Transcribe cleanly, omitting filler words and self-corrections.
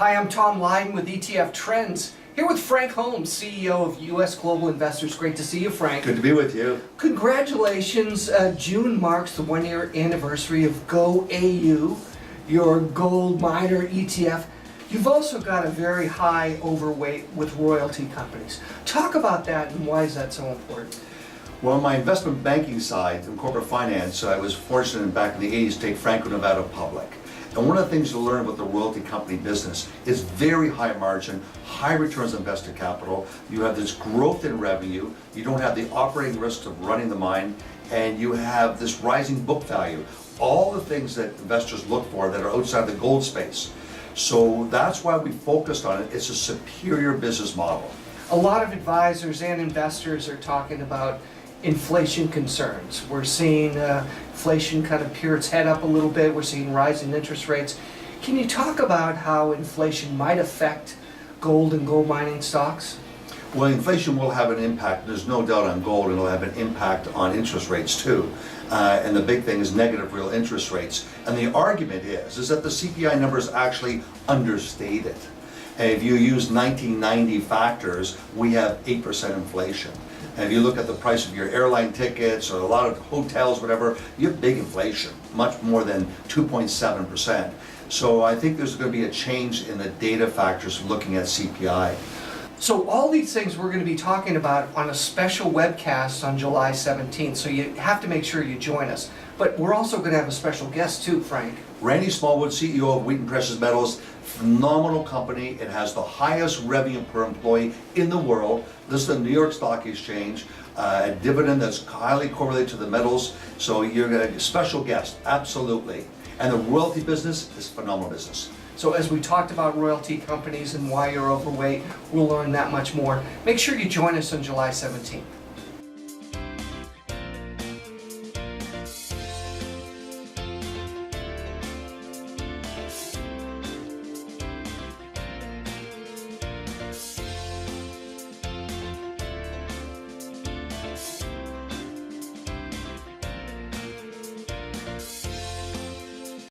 Hi, I'm Tom Lydon with ETF Trends, here with Frank Holmes, CEO of U.S. Global Investors. Great to see you, Frank. Good to be with you. Congratulations. June marks the one-year anniversary of GOAU, your gold miner ETF. You've also got a very high overweight with royalty companies. Talk about that and why is that so important? Well, on my investment banking side in corporate finance, I was fortunate back in the 80s to take Franco-Nevada public. And one of the things you learn about the royalty company business is very high margin, high returns on invested capital. You have this growth in revenue. You don't have the operating risks of running the mine, and you have this rising book value. All the things that investors look for that are outside the gold space. So that's why we focused on it. It's a superior business model. A lot of advisors and investors are talking about inflation concerns. We're seeing inflation kind of peer its head up a little bit. We're seeing rising interest rates. Can you talk about how inflation might affect gold and gold mining stocks? Well, inflation will have an impact. There's no doubt on gold, and it'll have an impact on interest rates too. And the big thing is negative real interest rates. And the argument is that the CPI number is actually understated. And if you use 1990 factors, we have 8% inflation. And if you look at the price of your airline tickets or a lot of hotels, whatever, you have big inflation, much more than 2.7%. So I think there's going to be a change in the data factors looking at CPI. So all these things we're going to be talking about on a special webcast on July 17th, so you have to make sure you join us. But we're also going to have a special guest too, Frank. Randy Smallwood, CEO of Wheaton Precious Metals, phenomenal company. It has the highest revenue per employee in the world. This is the New York Stock Exchange, a dividend that's highly correlated to the metals. So you're a special guest, absolutely. And the royalty business is phenomenal business. So as we talked about royalty companies and why you're overweight, we'll learn that much more. Make sure you join us on July 17th.